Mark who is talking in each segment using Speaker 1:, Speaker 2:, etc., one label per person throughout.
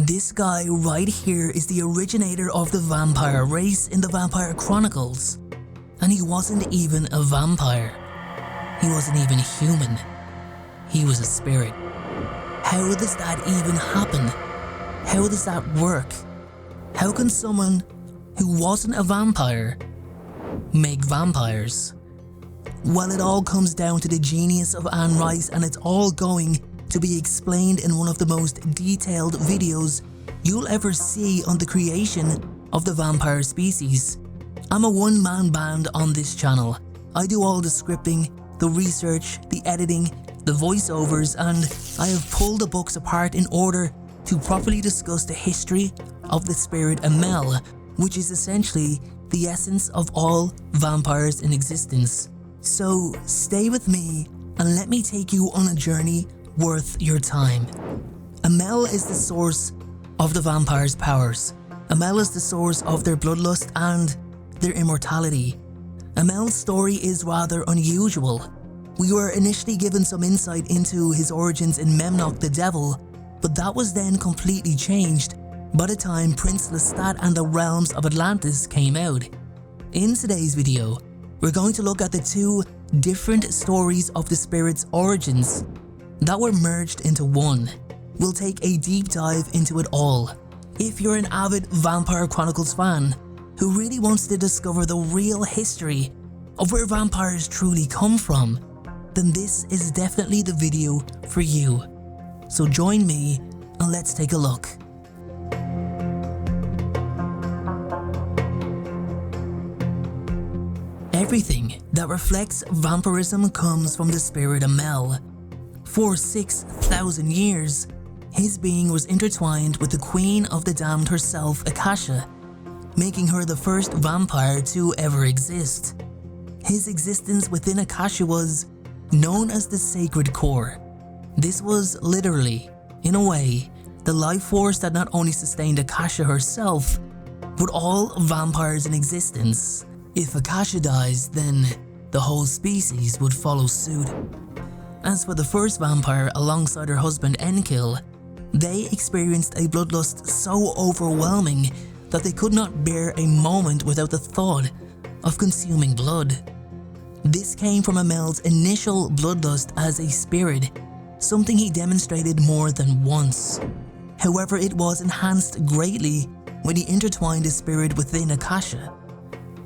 Speaker 1: This guy right here is the originator of the vampire race in the Vampire Chronicles. And he wasn't even a vampire. He wasn't even human. He was a spirit. How does that even happen? How does that work? How can someone who wasn't a vampire make vampires? Well, it all comes down to the genius of Anne Rice, and it's all going to be explained in one of the most detailed videos you'll ever see on the creation of the vampire species. I'm a one-man band on this channel. I do all the scripting, the research, the editing, the voiceovers, and I have pulled the books apart in order to properly discuss the history of the spirit Amel, which is essentially the essence of all vampires in existence. So stay with me and let me take you on a journey worth your time. Amel is the source of the vampires' powers. Amel is the source of their bloodlust and their immortality. Amel's story is rather unusual. We were initially given some insight into his origins in Memnoch the Devil, but that was then completely changed by the time Prince Lestat and the Realms of Atlantis came out. In today's video, we're going to look at the two different stories of the spirit's origins that were merged into one. We'll take a deep dive into it all. If you're an avid Vampire Chronicles fan who really wants to discover the real history of where vampires truly come from, then this is definitely the video for you. So join me and let's take a look. Everything that reflects vampirism comes from the spirit Amel. For 6,000 years, his being was intertwined with the Queen of the Damned herself, Akasha, making her the first vampire to ever exist. His existence within Akasha was known as the Sacred Core. This was literally, in a way, the life force that not only sustained Akasha herself, but all vampires in existence. If Akasha dies, then the whole species would follow suit. As for the first vampire alongside her husband Enkil, they experienced a bloodlust so overwhelming that they could not bear a moment without the thought of consuming blood. This came from Amel's initial bloodlust as a spirit, something he demonstrated more than once. However, it was enhanced greatly when he intertwined his spirit within Akasha.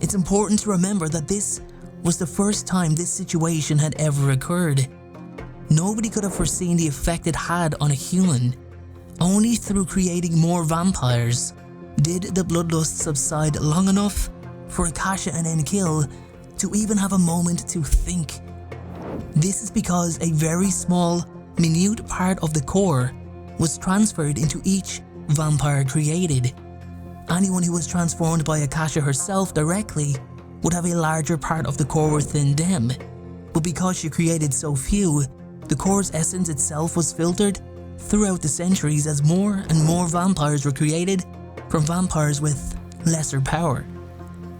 Speaker 1: It's important to remember that this was the first time this situation had ever occurred. Nobody could have foreseen the effect it had on a human. Only through creating more vampires did the bloodlust subside long enough for Akasha and Enkil to even have a moment to think. This is because a very small, minute part of the core was transferred into each vampire created. Anyone who was transformed by Akasha herself directly would have a larger part of the core within them, but because she created so few, the core's essence itself was filtered throughout the centuries as more and more vampires were created from vampires with lesser power.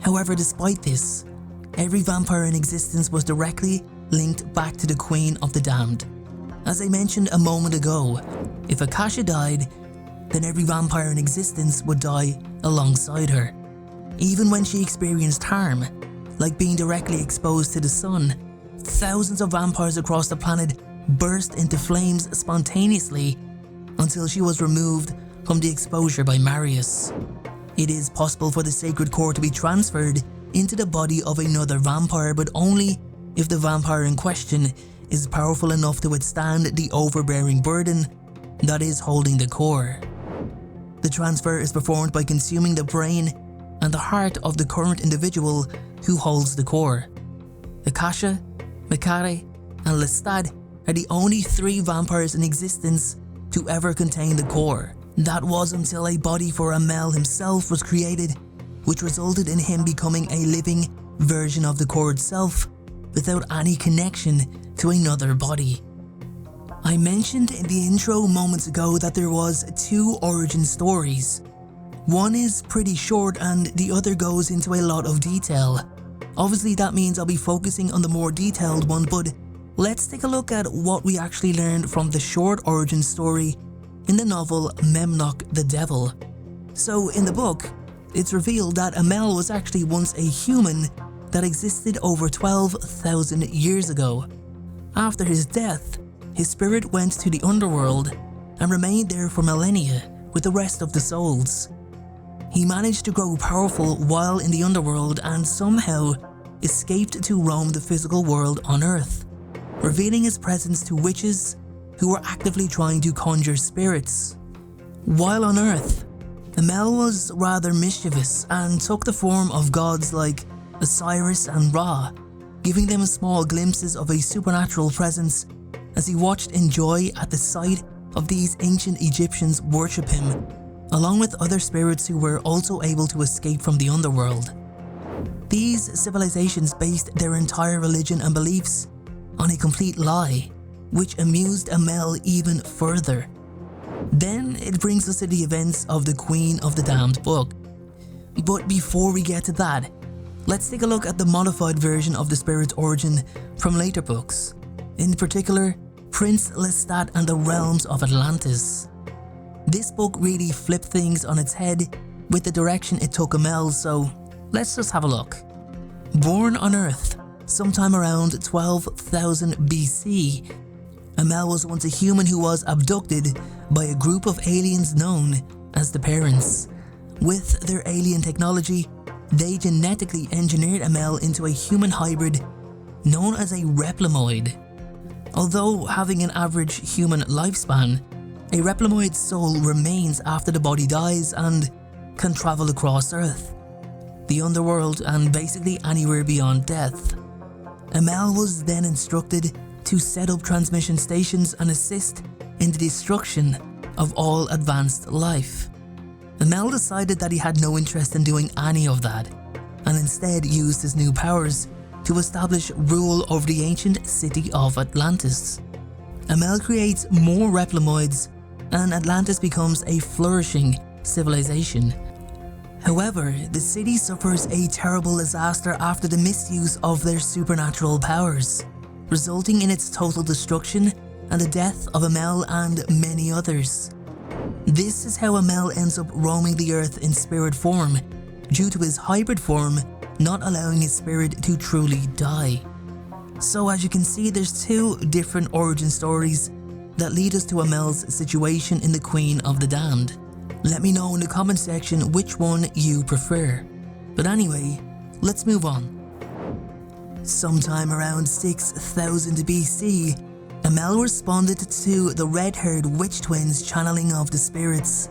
Speaker 1: However, despite this, every vampire in existence was directly linked back to the Queen of the Damned. As I mentioned a moment ago, if Akasha died, then every vampire in existence would die alongside her. Even when she experienced harm, like being directly exposed to the sun, thousands of vampires across the planet burst into flames spontaneously until she was removed from the exposure by Marius. It is possible for the Sacred Core to be transferred into the body of another vampire, but only if the vampire in question is powerful enough to withstand the overbearing burden that is holding the core. The transfer is performed by consuming the brain and the heart of the current individual who holds the core. Akasha, Makare, and Lestat are the only three vampires in existence to ever contain the core. That was until a body for Amel himself was created, which resulted in him becoming a living version of the core itself without any connection to another body. I mentioned in the intro moments ago that there was two origin stories. One is pretty short and the other goes into a lot of detail. Obviously that means I'll be focusing on the more detailed one, but let's take a look at what we actually learned from the short origin story in the novel Memnoch the Devil. So in the book, it's revealed that Amel was actually once a human that existed over 12,000 years ago. After his death, his spirit went to the underworld and remained there for millennia with the rest of the souls. He managed to grow powerful while in the underworld and somehow escaped to roam the physical world on Earth, revealing his presence to witches who were actively trying to conjure spirits. While on Earth, Amel was rather mischievous and took the form of gods like Osiris and Ra, giving them small glimpses of a supernatural presence as he watched in joy at the sight of these ancient Egyptians worship him, along with other spirits who were also able to escape from the underworld. These civilizations based their entire religion and beliefs on a complete lie, which amused Amel even further. Then it brings us to the events of the Queen of the Damned book. But before we get to that, let's take a look at the modified version of the spirit's origin from later books, in particular Prince Lestat and the Realms of Atlantis. This book really flipped things on its head with the direction it took Amel, so let's just have a look. Born on Earth sometime around 12,000 BC, Amel was once a human who was abducted by a group of aliens known as the Parents. With their alien technology, they genetically engineered Amel into a human hybrid known as a replimoid. Although having an average human lifespan, a replimoid's soul remains after the body dies and can travel across Earth, the underworld, and basically anywhere beyond death. Amel was then instructed to set up transmission stations and assist in the destruction of all advanced life. Amel decided that he had no interest in doing any of that, and instead used his new powers to establish rule over the ancient city of Atlantis. Amel creates more replimoids, and Atlantis becomes a flourishing civilization. However, the city suffers a terrible disaster after the misuse of their supernatural powers, resulting in its total destruction and the death of Amel and many others. This is how Amel ends up roaming the earth in spirit form, due to his hybrid form not allowing his spirit to truly die. So as you can see, there's two different origin stories that lead us to Amel's situation in the Queen of the Damned. Let me know in the comment section which one you prefer. But anyway, let's move on. Sometime around 6,000 BC, Amel responded to the red-haired witch twins' channeling of the spirits.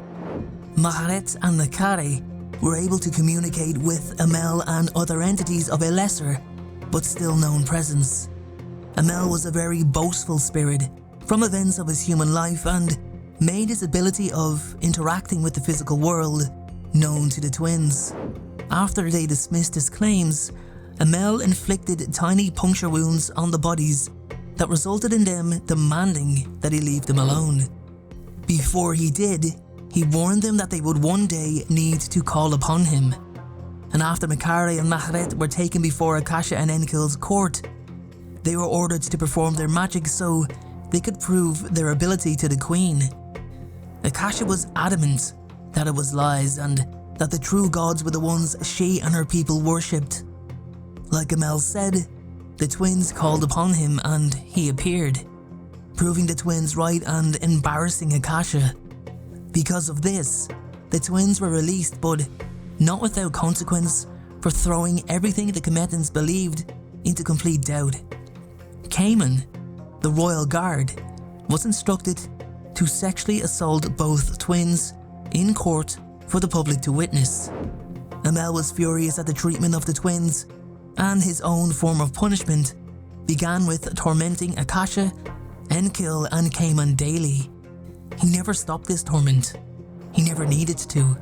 Speaker 1: Maharet and Nakare were able to communicate with Amel and other entities of a lesser but still known presence. Amel was a very boastful spirit from events of his human life and made his ability of interacting with the physical world known to the twins. After they dismissed his claims, Amel inflicted tiny puncture wounds on the bodies that resulted in them demanding that he leave them alone. Before he did, he warned them that they would one day need to call upon him. And after Makare and Maharet were taken before Akasha and Enkil's court, they were ordered to perform their magic so they could prove their ability to the queen. Akasha was adamant that it was lies and that the true gods were the ones she and her people worshipped. Like Amel said, the twins called upon him and he appeared, proving the twins right and embarrassing Akasha. Because of this, the twins were released, but not without consequence for throwing everything the Commetans believed into complete doubt. Cayman, the royal guard, was instructed to sexually assault both twins in court for the public to witness. Amel was furious at the treatment of the twins, and his own form of punishment began with tormenting Akasha, Enkil and Cayman daily. He never stopped this torment. He never needed to.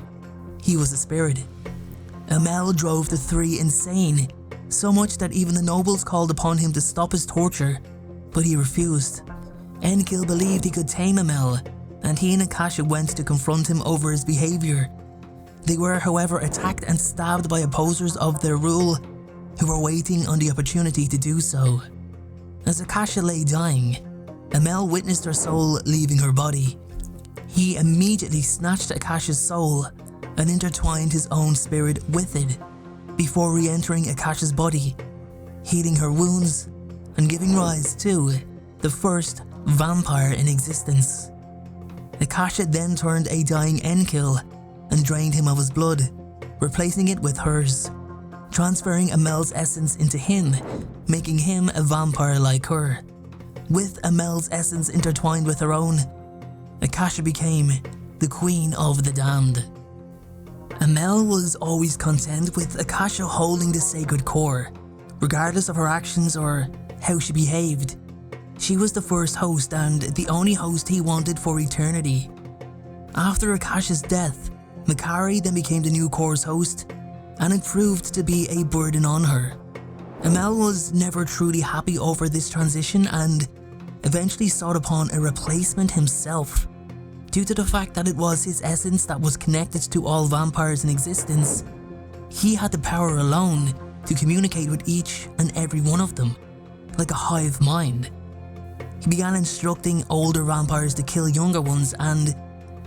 Speaker 1: He was a spirit. Amel drove the three insane, so much that even the nobles called upon him to stop his torture, but he refused. Enkil believed he could tame Amel, and he and Akasha went to confront him over his behaviour. They were, however, attacked and stabbed by opposers of their rule, who were waiting on the opportunity to do so. As Akasha lay dying, Amel witnessed her soul leaving her body. He immediately snatched Akasha's soul and intertwined his own spirit with it before re-entering Akasha's body, healing her wounds and giving rise to the first vampire in existence. Akasha then turned a dying Enkill and drained him of his blood, replacing it with hers, transferring Amel's essence into him, making him a vampire like her. With Amel's essence intertwined with her own, Akasha became the Queen of the Damned. Amel was always content with Akasha holding the sacred core, regardless of her actions or how she behaved. She was the first host and the only host he wanted for eternity. After Akasha's death, Makari then became the new core's host, and it proved to be a burden on her. Amel was never truly happy over this transition and eventually sought upon a replacement himself. Due to the fact that it was his essence that was connected to all vampires in existence, he had the power alone to communicate with each and every one of them, like a hive mind. He began instructing older vampires to kill younger ones and,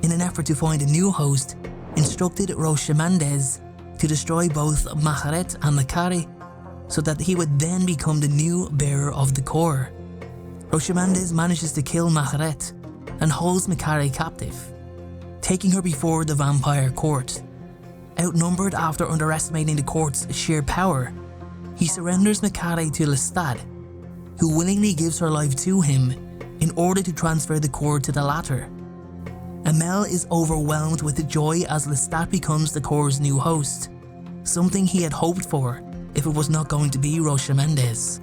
Speaker 1: in an effort to find a new host, instructed Roshamandez to destroy both Maharet and Makari so that he would then become the new bearer of the core. Roshamandez manages to kill Maharet and holds Makari captive, taking her before the vampire court. Outnumbered after underestimating the court's sheer power, he surrenders Makari to Lestat, who willingly gives her life to him in order to transfer the core to the latter. Amel is overwhelmed with joy as Lestat becomes the core's new host, something he had hoped for if it was not going to be Roshamandez.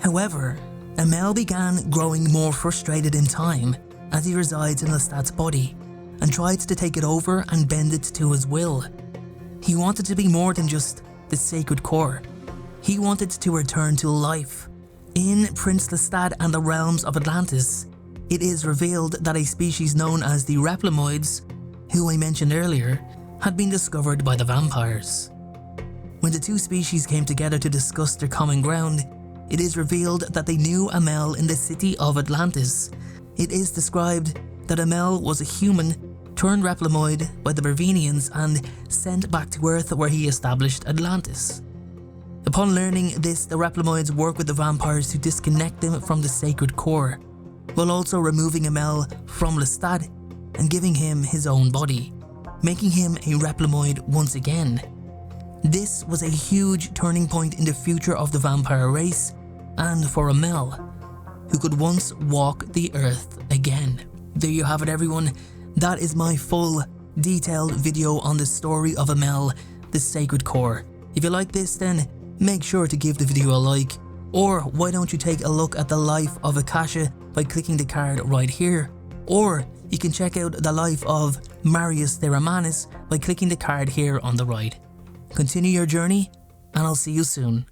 Speaker 1: However, Amel began growing more frustrated in time as he resides in Lestat's body and tried to take it over and bend it to his will. He wanted to be more than just the sacred core. He wanted to return to life. In Prince Lestat and the Realms of Atlantis, it is revealed that a species known as the Replomoids, who I mentioned earlier, had been discovered by the vampires. When the two species came together to discuss their common ground, it is revealed that they knew Amel in the city of Atlantis. It is described that Amel was a human turned Replomoid by the Bravenians and sent back to Earth where he established Atlantis. Upon learning this, the Replomoids work with the vampires to disconnect them from the sacred core, while also removing Amel from Lestat and giving him his own body, making him a Replomoid once again. This was a huge turning point in the future of the vampire race and for Amel, who could once walk the earth again. There you have it, everyone. That is my full, detailed video on the story of Amel, the Sacred Core. If you like this, then make sure to give the video a like, or why don't you take a look at the life of Akasha by clicking the card right here, or you can check out the life of Marius Theramanus by clicking the card here on the right. Continue your journey, and I'll see you soon.